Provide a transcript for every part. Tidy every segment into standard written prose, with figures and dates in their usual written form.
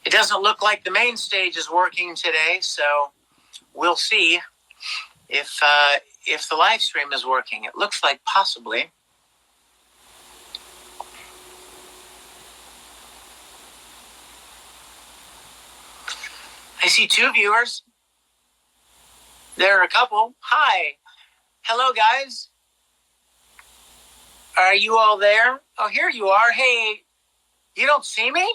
It doesn't look like the main stage is working today, so we'll see if the live stream is working. It looks like possibly. I see 2 viewers. There are a couple. Hi. Hello, guys. Are you all there? Oh, here you are. Hey, you don't see me?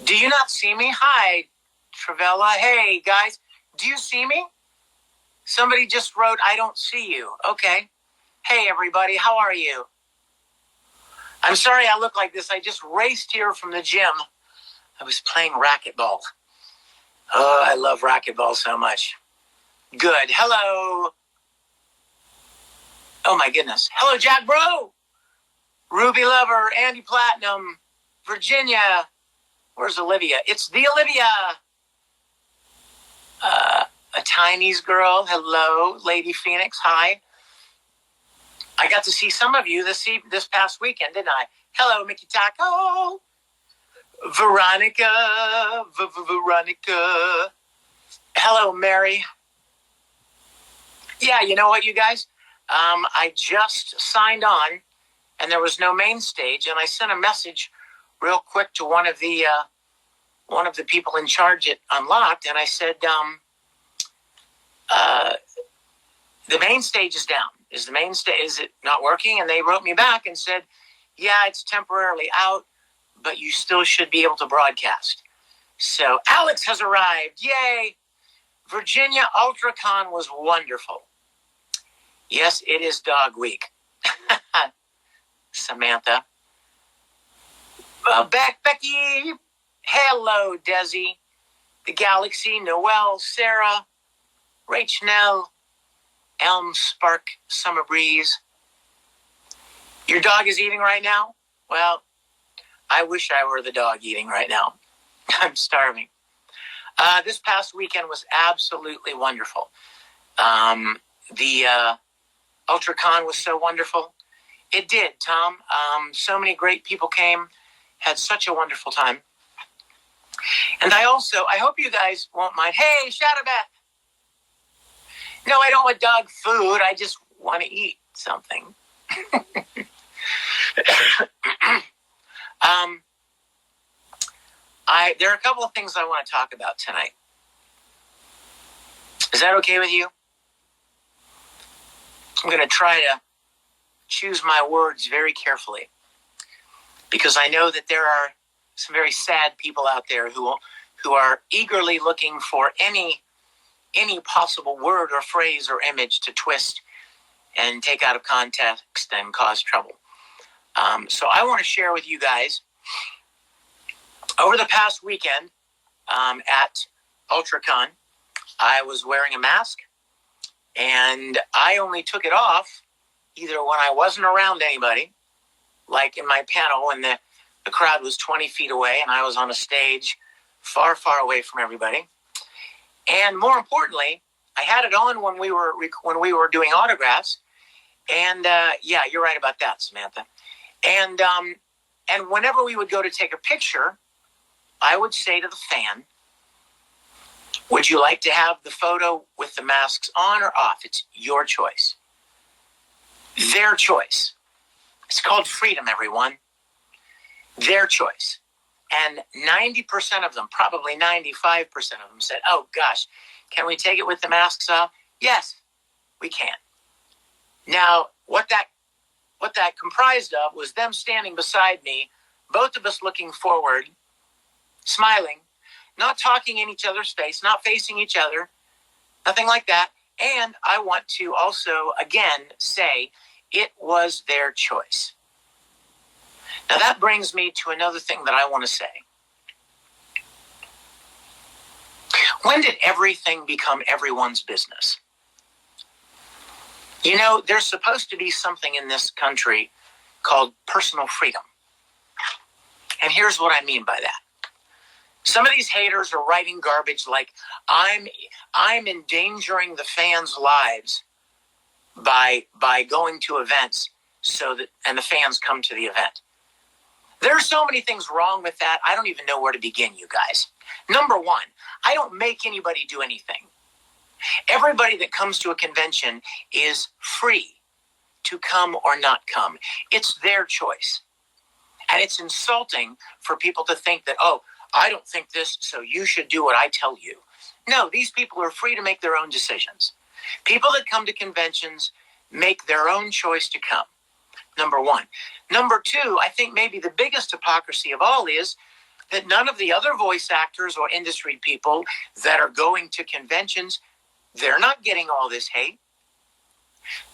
Do you not see me? Hi, Travella. Hey, guys. Do you see me? Somebody just wrote, I don't see you. Okay. Hey, everybody. How are you? I'm sorry I look like this. I just raced here from the gym. I was playing racquetball. Oh, I love racquetball so much. Good. Hello. Oh, my goodness. Hello, Jack Bro. Ruby Lover, Andy Platinum, Virginia. Where's Olivia? It's the Olivia. A Chinese girl. Hello, Lady Phoenix. Hi. I got to see some of you this past weekend, didn't I? Hello, Mickey Taco. Veronica. Veronica. Hello, Mary. Yeah, you know what, you guys? I just signed on, and there was no main stage, and I sent a message real quick to one of the people in charge at Unlocked, and I said, the main stage is down. Is it not working? And they wrote me back and said, yeah, it's temporarily out, but you still should be able to broadcast. So Alex has arrived. Yay. Virginia UltraCon was wonderful. Yes, it is dog week. Samantha. Becky. Hello, Desi. The Galaxy, Noelle, Sarah, Rachnell, Elm Spark, Summer Breeze. Your dog is eating right now? Well, I wish I were the dog eating right now. I'm starving. This past weekend was absolutely wonderful. The UltraCon was so wonderful. It did, Tom. So many great people came, had such a wonderful time. And I hope you guys won't mind. Hey, Shadowbat. No, I don't want dog food. I just want to eat something. There are a couple of things I want to talk about tonight. Is that okay with you? I'm going to try to choose my words very carefully, because I know that there are some very sad people out there who are eagerly looking for any possible word or phrase or image to twist and take out of context and cause trouble. So I want to share with you guys, over the past weekend at UltraCon, I was wearing a mask, and I only took it off either when I wasn't around anybody, like in my panel when the crowd was 20 feet away and I was on a stage far, far away from everybody. And more importantly, I had it on when we were doing autographs. And yeah, you're right about that, Samantha. And whenever we would go to take a picture, I would say to the fan, would you like to have the photo with the masks on or off? It's your choice. Their choice. It's called freedom, everyone. Their choice. And 90% of them, probably 95% of them said, oh gosh, can we take it with the masks off? Yes, we can. Now, what that comprised of was them standing beside me, both of us looking forward, smiling, not talking in each other's face, not facing each other, nothing like that. And I want to also, again, say it was their choice. Now that brings me to another thing that I want to say. When did everything become everyone's business? You know, there's supposed to be something in this country called personal freedom. And here's what I mean by that. Some of these haters are writing garbage like, I'm endangering the fans' lives by going to events and the fans come to the event. There are so many things wrong with that. I don't even know where to begin, you guys. Number one, I don't make anybody do anything. Everybody that comes to a convention is free to come or not come. It's their choice. And it's insulting for people to think that, oh, I don't think this, so you should do what I tell you. No, these people are free to make their own decisions. People that come to conventions make their own choice to come. Number one. Number two, I think maybe the biggest hypocrisy of all is that none of the other voice actors or industry people that are going to conventions, they're not getting all this hate.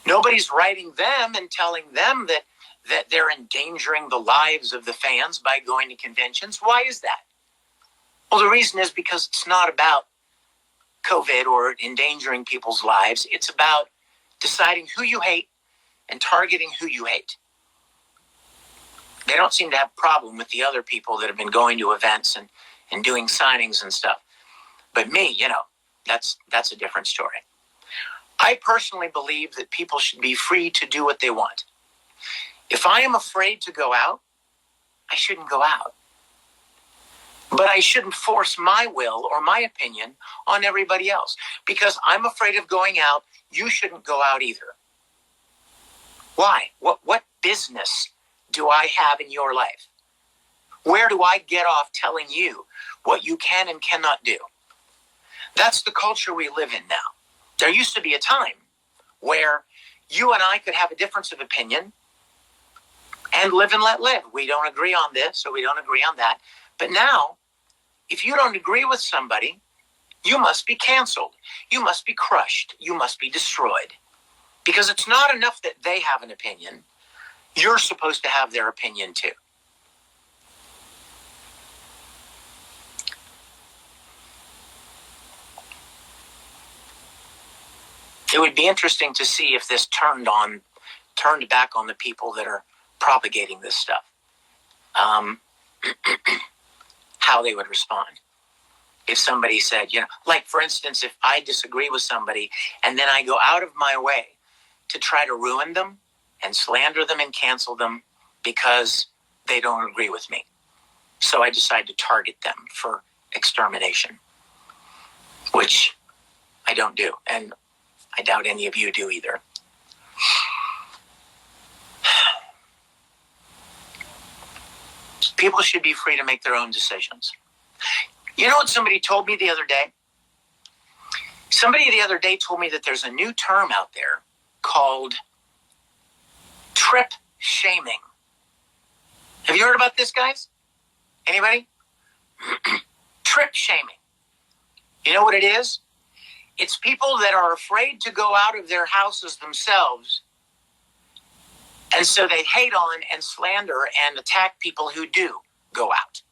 Nobody's writing them and telling them that they're endangering the lives of the fans by going to conventions. Why is that? Well, the reason is because it's not about COVID or endangering people's lives. It's about deciding who you hate and targeting who you hate. They don't seem to have a problem with the other people that have been going to events and doing signings and stuff. But me, that's a different story. I personally believe that people should be free to do what they want. If I am afraid to go out, I shouldn't go out. But I shouldn't force my will or my opinion on everybody else. Because I'm afraid of going out, you shouldn't go out either. Why? What business do I have in your life? Where do I get off telling you what you can and cannot do? That's the culture we live in now. There used to be a time where you and I could have a difference of opinion and live and let live. We don't agree on this or we don't agree on that. But now, if you don't agree with somebody, you must be canceled. You must be crushed. You must be destroyed. Because it's not enough that they have an opinion. You're supposed to have their opinion too. It would be interesting to see if this turned back on the people that are propagating this stuff. How they would respond. If somebody said, like for instance, if I disagree with somebody and then I go out of my way to try to ruin them and slander them and cancel them because they don't agree with me. So I decide to target them for extermination, which I don't do. And I doubt any of you do either. People should be free to make their own decisions. You know what somebody told me the other day? Somebody the other day told me that there's a new term out there called trip shaming. Have you heard about this, guys? Anybody? Trip shaming. You know what it is? It's people that are afraid to go out of their houses themselves, and so they hate on and slander and attack people who do go out.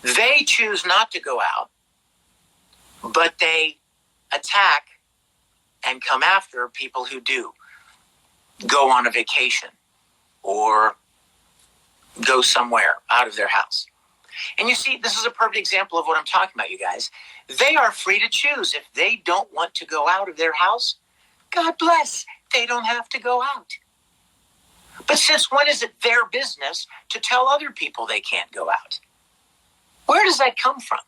They choose not to go out, but they attack and come after people who do go on a vacation or go somewhere out of their house. And you see, this is a perfect example of what I'm talking about, you guys. They are free to choose. If they don't want to go out of their house, God bless, they don't have to go out. But since when is it their business to tell other people they can't go out? Where does that come from?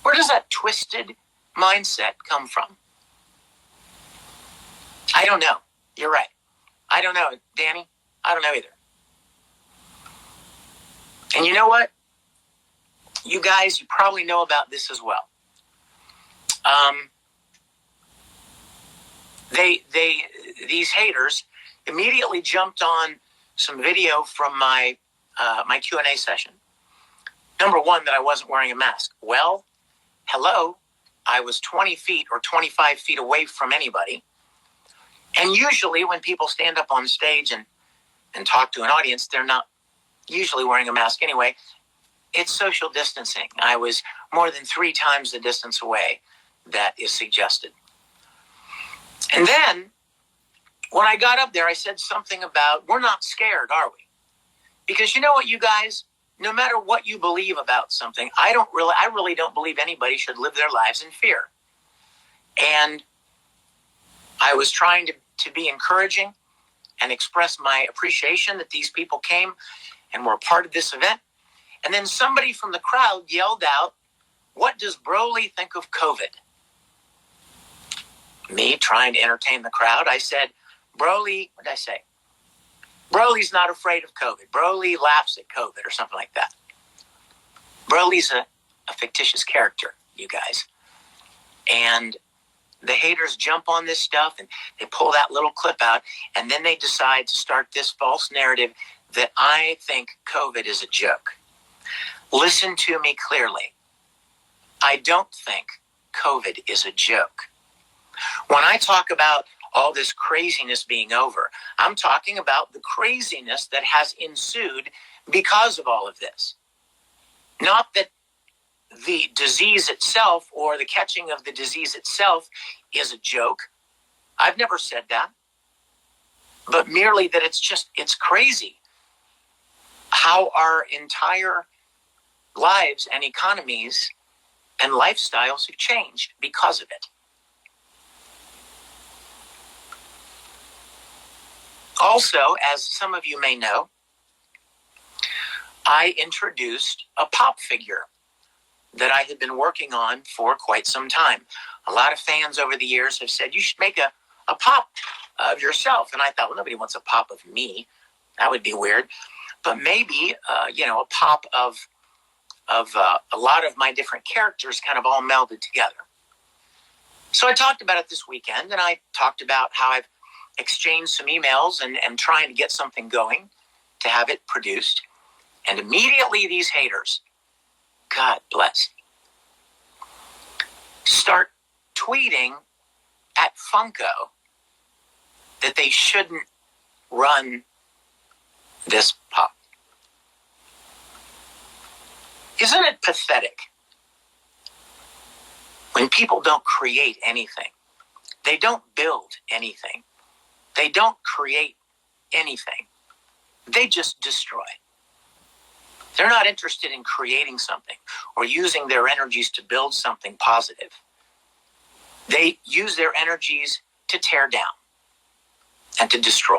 Where does that twisted mindset come from? I don't know. You're right. I don't know, Danny. I don't know either. And you know what? You guys, you probably know about this as well. These haters immediately jumped on some video from my Q&A session. Number one, that I wasn't wearing a mask. Well, hello, I was 20 feet or 25 feet away from anybody. And usually when people stand up on stage and talk to an audience, they're not usually wearing a mask anyway. It's social distancing. I was more than 3 times the distance away that is suggested. And then when I got up there, I said something about, we're not scared, are we? Because you know what, you guys, no matter what you believe about something, I really don't believe anybody should live their lives in fear. And I was trying to be encouraging and express my appreciation that these people came and were a part of this event. And then somebody from the crowd yelled out, "What does Broly think of COVID?" Me, trying to entertain the crowd, I said, Broly, what did I say? Broly's not afraid of COVID. Broly laughs at COVID or something like that. Broly's a fictitious character, you guys. And the haters jump on this stuff and they pull that little clip out, and then they decide to start this false narrative that I think COVID is a joke. Listen to me clearly. I don't think COVID is a joke. When I talk about all this craziness being over, I'm talking about the craziness that has ensued because of all of this. Not that the disease itself or the catching of the disease itself is a joke. I've never said that. But merely that it's crazy how our entire lives and economies and lifestyles have changed because of it. Also, as some of you may know, I introduced a pop figure that I had been working on for quite some time. A lot of fans over the years have said, you should make a pop of yourself. And I thought, well, nobody wants a pop of me. That would be weird. But maybe, a pop of a lot of my different characters kind of all melded together. So I talked about it this weekend, and I talked about how I've exchanged some emails and trying to get something going to have it produced. And immediately these haters, God bless, start tweeting at Funko that they shouldn't run this pop. Isn't it pathetic when people don't create anything? They don't build anything. They don't create anything. They just destroy. They're not interested in creating something or using their energies to build something positive. They use their energies to tear down and to destroy.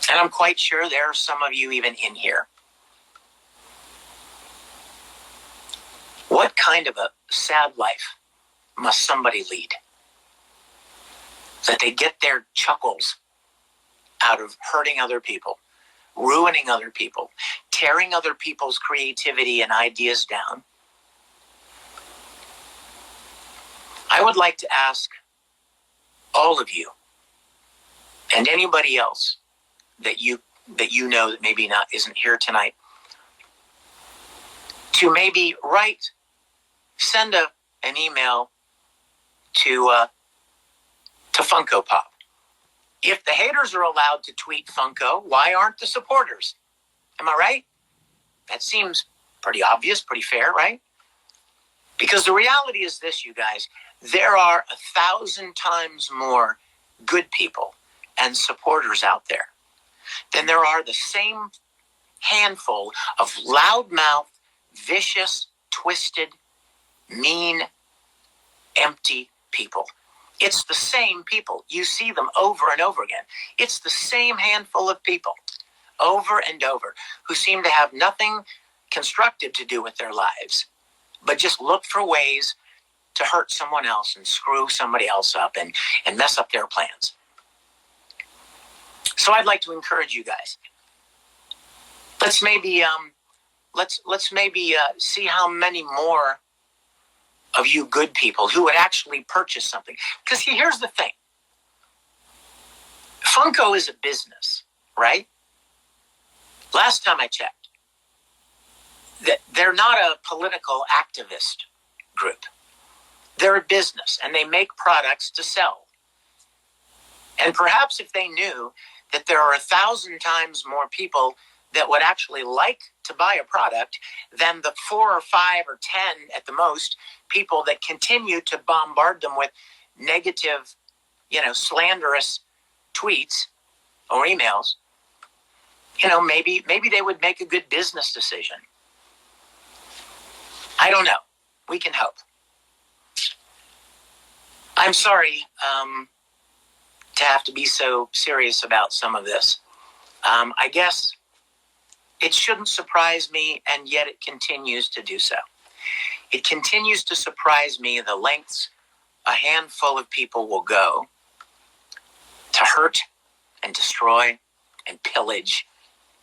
And I'm quite sure there are some of you even in here. What kind of a sad life must somebody lead that they get their chuckles out of hurting other people, ruining other people, tearing other people's creativity and ideas down? I would like to ask all of you and anybody else that you know that maybe isn't here tonight to maybe send an email to Funko Pop. If the haters are allowed to tweet Funko, why aren't the supporters? Am I right? That seems pretty obvious, pretty fair, right? Because the reality is this, you guys, there are 1,000 times more good people and supporters out there than there are the same handful of loudmouth, vicious, twisted, mean, empty people. It's the same people. You see them over and over again. It's the same handful of people over and over who seem to have nothing constructive to do with their lives, but just look for ways to hurt someone else and screw somebody else up and mess up their plans. So I'd like to encourage you guys. Let's maybe see how many more of you good people who would actually purchase something. Because here's the thing. Funko is a business, right? Last time I checked, they're not a political activist group. They're a business, and they make products to sell. And perhaps if they knew that there are 1,000 times more people that would actually like to buy a product than the 4 or 5 or 10 at the most people that continue to bombard them with negative, slanderous tweets or emails, maybe they would make a good business decision. I don't know. We can hope. I'm sorry to have to be so serious about some of this. I guess it shouldn't surprise me, and yet it continues to do so. It continues to surprise me the lengths a handful of people will go to hurt and destroy and pillage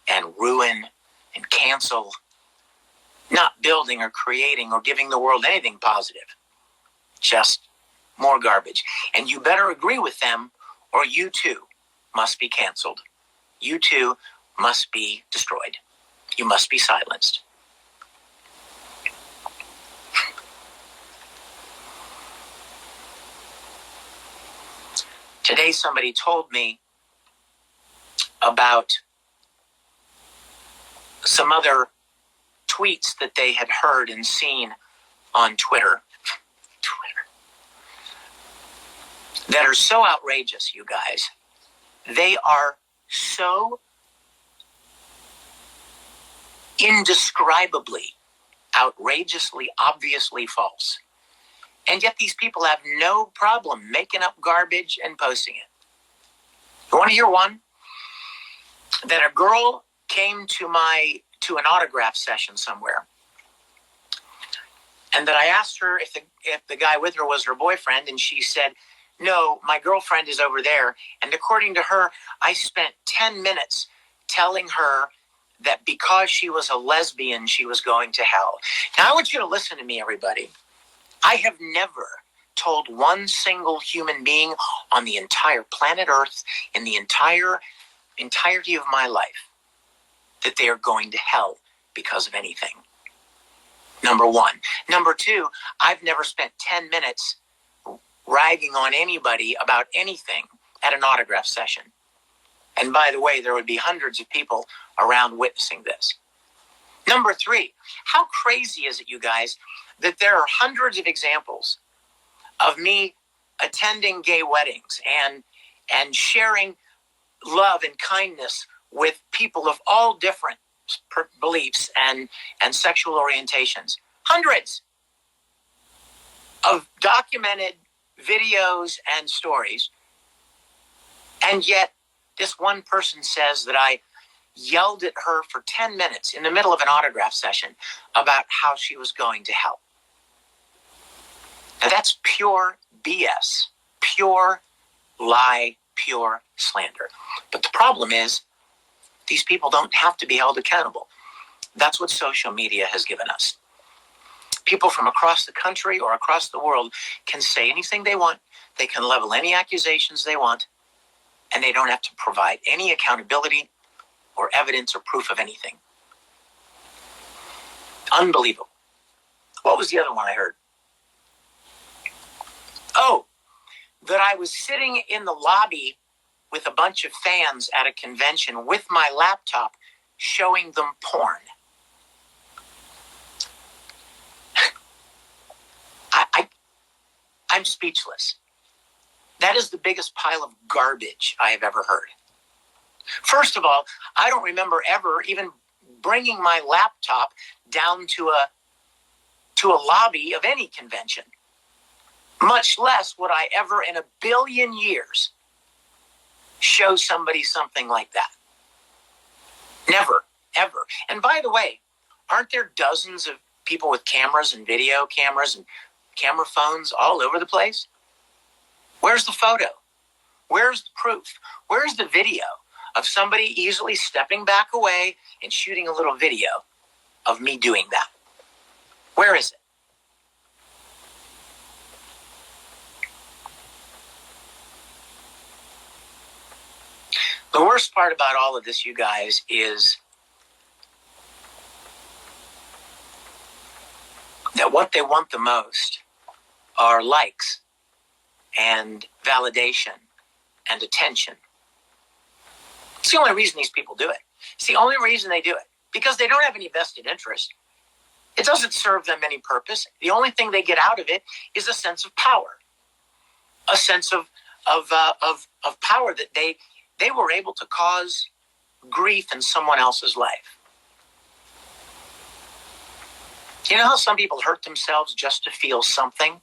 and ruin and cancel, not building or creating or giving the world anything positive, just more garbage. And you better agree with them, or you too must be canceled. You too must be destroyed. You must be silenced. Today somebody told me about some other tweets that they had heard and seen on Twitter that are so outrageous, you guys. They are so indescribably, outrageously, obviously false. And yet these people have no problem making up garbage and posting it. You want to hear one? That a girl came to an autograph session somewhere, and that I asked her if the guy with her was her boyfriend, and she said, "No, my girlfriend is over there." And according to her, I spent 10 minutes telling her that because she was a lesbian, she was going to hell. Now, I want you to listen to me, everybody. I have never told one single human being on the entire planet Earth, in the entirety of my life, that they are going to hell because of anything. Number one. Number two, I've never spent 10 minutes ragging on anybody about anything at an autograph session. And by the way, there would be hundreds of people around witnessing this. Number three, how crazy is it, you guys, that there are hundreds of examples of me attending gay weddings and sharing love and kindness with people of all different beliefs and sexual orientations. Hundreds of documented videos and stories. And yet this one person says that I yelled at her for 10 minutes in the middle of an autograph session about how she was going to hell. Now that's pure BS, pure lie, pure slander. But the problem is, these people don't have to be held accountable. That's what social media has given us. People from across the country or across the world can say anything they want. They can level any accusations they want, and they don't have to provide any accountability or evidence or proof of anything. Unbelievable. What was the other one I heard? Oh, that I was sitting in the lobby with a bunch of fans at a convention with my laptop showing them porn. I'm speechless. That is the biggest pile of garbage I have ever heard. First of all, I don't remember ever even bringing my laptop down to a lobby of any convention. Much less would I ever in a billion years show somebody something like that. Never, ever. And by the way, aren't there dozens of people with cameras and video cameras and camera phones all over the place? Where's the photo? Where's the proof? Where's the video of somebody easily stepping back away and shooting a little video of me doing that? Where is it? The worst part about all of this, you guys, is that what they want the most are likes and validation and attention. It's the only reason these people do it. It's the only reason they do it. Because they don't have any vested interest. It doesn't serve them any purpose. The only thing they get out of it is a sense of power. A sense of power that they were able to cause grief in someone else's life. You know how some people hurt themselves just to feel something?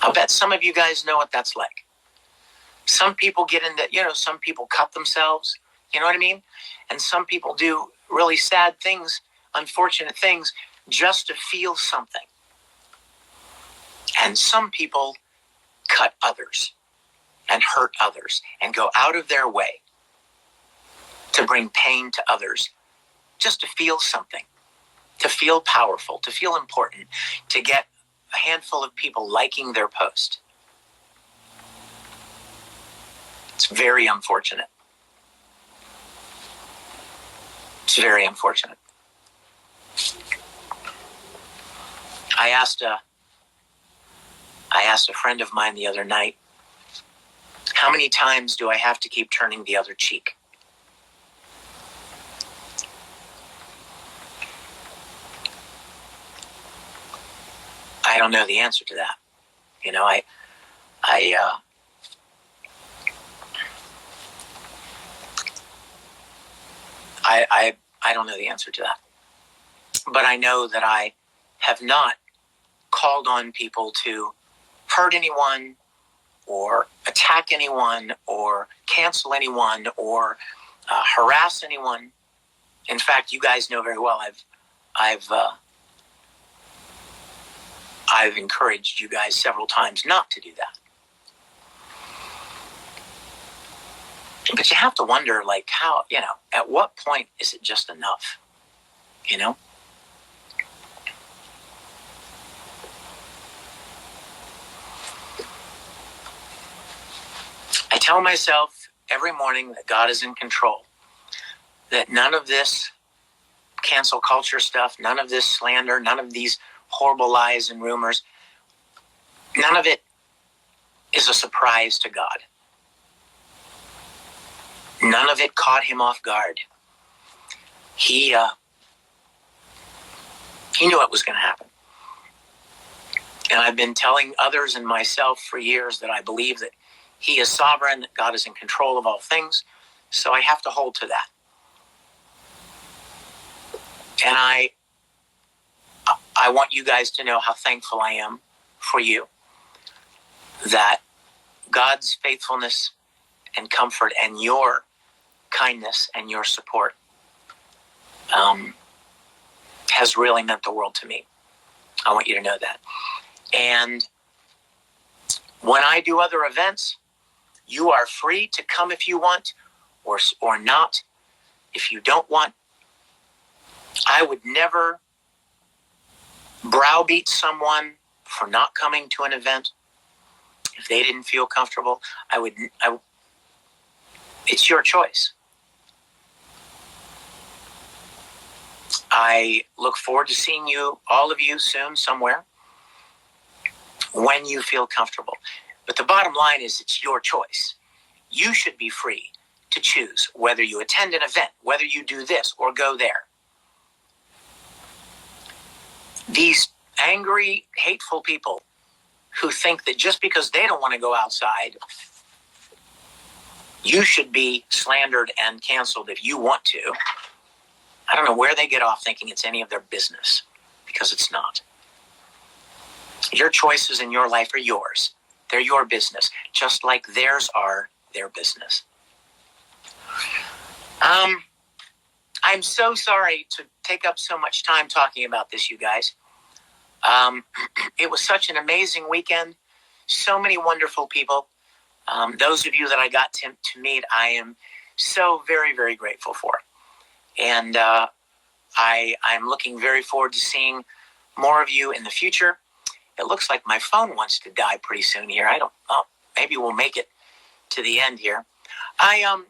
I'll bet some of you guys know what that's like. Some people get into, some people cut themselves, you know what I mean? And some people do really sad things, unfortunate things, just to feel something. And some people cut others and hurt others and go out of their way to bring pain to others just to feel something, to feel powerful, to feel important, to get a handful of people liking their post. It's very unfortunate. It's very unfortunate. I asked a friend of mine the other night, how many times do I have to keep turning the other cheek? I don't know the answer to that. I don't know the answer to that. But I know that I have not called on people to hurt anyone or attack anyone or cancel anyone or harass anyone. In fact, you guys know very well I've encouraged you guys several times not to do that. But you have to wonder, how, at what point is it just enough? I tell myself every morning that God is in control, that none of this cancel culture stuff, none of this slander, none of these horrible lies and rumors, none of it is a surprise to God. None of it caught him off guard. He knew it was going to happen. And I've been telling others and myself for years that I believe that he is sovereign, that God is in control of all things. So I have to hold to that. And I want you guys to know how thankful I am for you, that God's faithfulness and comfort and your kindness and your support has really meant the world to me. I want you to know that. And when I do other events, you are free to come if you want or not. If you don't want, I would never browbeat someone for not coming to an event if they didn't feel comfortable. It's your choice. I look forward to seeing all of you soon somewhere when you feel comfortable. But the bottom line is it's your choice. You should be free to choose whether you attend an event, whether you do this or go there. These angry, hateful people who think that just because they don't want to go outside, you should be slandered and canceled if you want to. I don't know where they get off thinking it's any of their business, because it's not. Your choices in your life are yours. They're your business, just like theirs are their business. I'm so sorry to take up so much time talking about this, you guys. It was such an amazing weekend. So many wonderful people. Those of you that I got to meet, I am so very, very grateful for. And I'm looking very forward to seeing more of you in the future. It looks like my phone wants to die pretty soon here. I don't know. Maybe we'll make it to the end here. I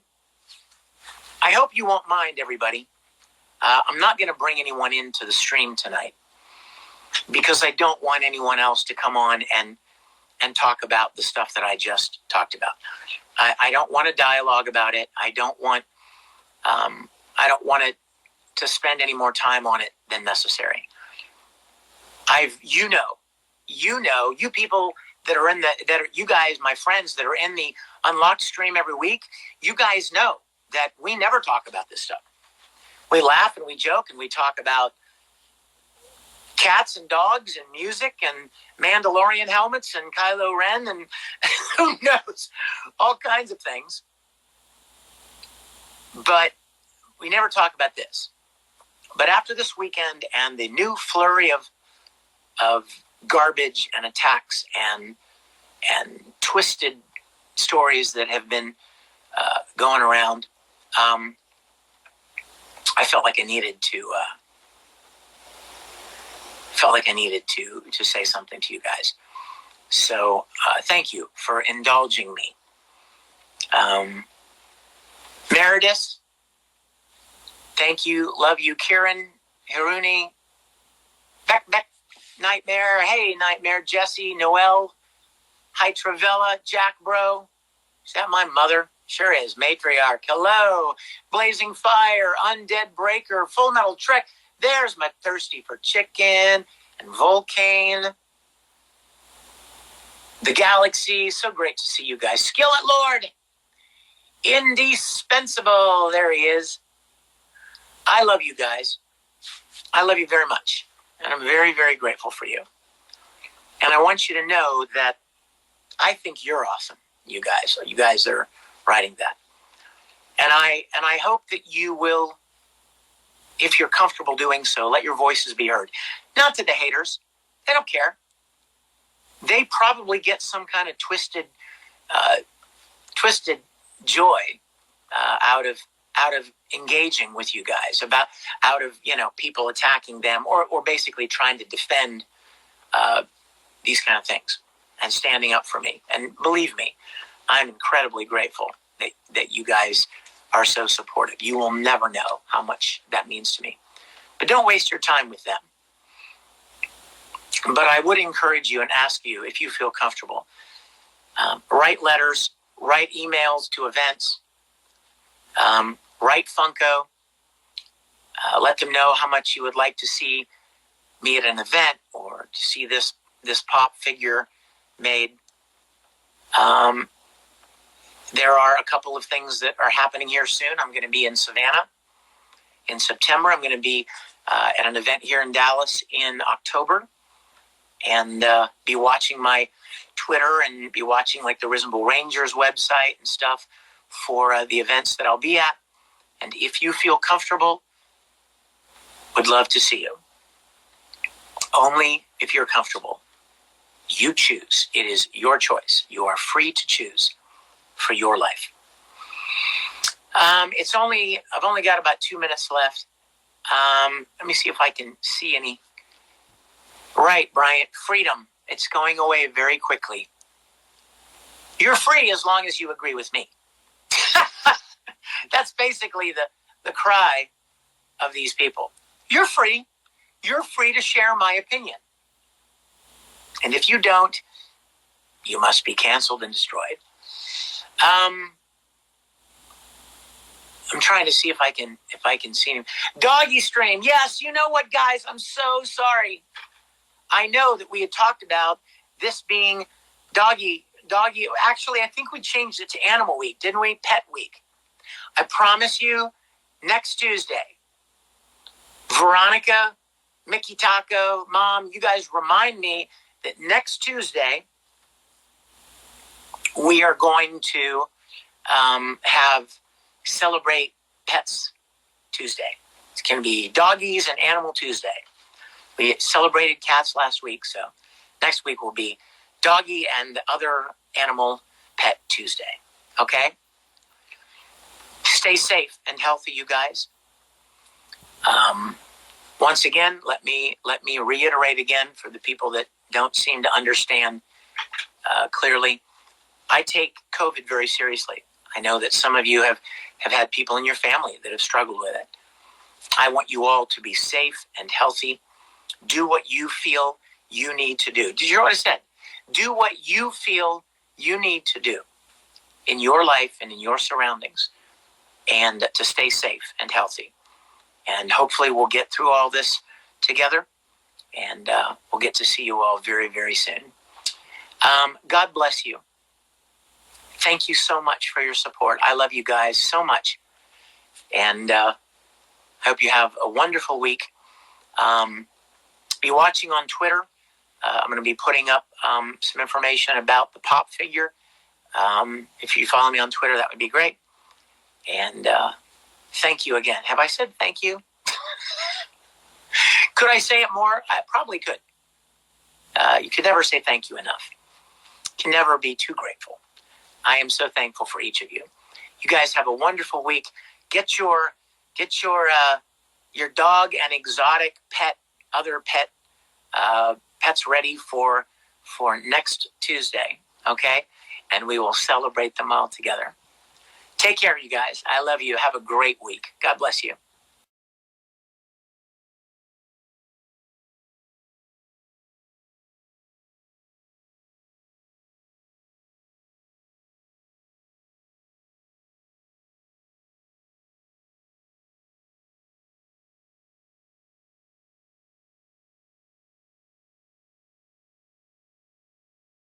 hope you won't mind, everybody. I'm not going to bring anyone into the stream tonight because I don't want anyone else to come on and talk about the stuff that I just talked about. I don't want a dialogue about it. I don't want it to spend any more time on it than necessary. You people that are you guys, my friends that are in the Unlocked stream every week, you guys know that we never talk about this stuff. We laugh and we joke and we talk about cats and dogs and music and Mandalorian helmets and Kylo Ren and who knows, all kinds of things. But we never talk about this. But after this weekend and the new flurry of garbage and attacks and twisted stories that have been going around, I felt like I needed to say something to you guys. So thank you for indulging me. Meredith, thank you. Love you. Kieran, Hiruni, Beck, Nightmare. Hey, Nightmare. Jesse, Noel. Hi, Travella. Jack Bro. Is that my mother? Sure is. Matriarch. Hello. Blazing Fire. Undead Breaker. Full Metal Trek. There's my Thirsty for Chicken. And Volcane. The Galaxy. So great to see you guys. Skillet Lord. Indispensable. There he is. I love you guys. I love you very much. And I'm very, very grateful for you. And I want you to know that I think you're awesome, you guys. You guys are writing that. And I hope that you will, if you're comfortable doing so, let your voices be heard. Not to the haters. They don't care. They probably get some kind of twisted joy out of engaging with you guys, out of people attacking them or basically trying to defend these kind of things and standing up for me. And believe me, I'm incredibly grateful that you guys are so supportive. You will never know how much that means to me. But don't waste your time with them. But I would encourage you and ask you, if you feel comfortable, write letters, write emails to events, write Funko, let them know how much you would like to see me at an event or to see this pop figure made. There are a couple of things that are happening here soon. I'm going to be in Savannah in September. I'm going to be at an event here in Dallas in October, and be watching my Twitter and be watching like the Reasonable Rangers website and stuff for the events that I'll be at. And if you feel comfortable, would love to see you. Only if you're comfortable. You choose. It is your choice. You are free to choose for your life. I've only got about 2 minutes left. Let me see if I can see any. Right, Bryant. Freedom. It's going away very quickly. You're free as long as you agree with me. That's basically the cry of these people. You're free. You're free to share my opinion. And if you don't, you must be canceled and destroyed. I'm trying to see if I can see him. Doggy Stream. Yes, you know what, guys? I'm so sorry. I know that we had talked about this being doggy. Actually, I think we changed it to Animal Week, didn't we? Pet Week. I promise you, next Tuesday, Veronica, Mickey Taco, Mom, you guys remind me that next Tuesday, we are going to celebrate Pets Tuesday. It's going to be Doggies and Animal Tuesday. We celebrated cats last week, so next week will be Doggy and other animal pet Tuesday. Okay? Stay safe and healthy, you guys. Once again, let me reiterate again for the people that don't seem to understand clearly. I take COVID very seriously. I know that some of you have had people in your family that have struggled with it. I want you all to be safe and healthy. Do what you feel you need to do. Did you hear what I said? Do what you feel you need to do in your life and in your surroundings, and to stay safe and healthy. And hopefully we'll get through all this together, and we'll get to see you all very, very soon. God bless you. Thank you so much for your support. I love you guys so much. And I hope you have a wonderful week. Be watching on Twitter. I'm going to be putting up some information about the pop figure. If you follow me on Twitter, that would be great. And thank you again. Have I said thank you? Could I say it more? I probably could. You could never say thank you enough. Can never be too grateful. I am so thankful for each of you. You guys have a wonderful week. Get your dog and exotic other pets ready for next Tuesday, okay? And we will celebrate them all together. Take care, you guys. I love you. Have a great week. God bless you.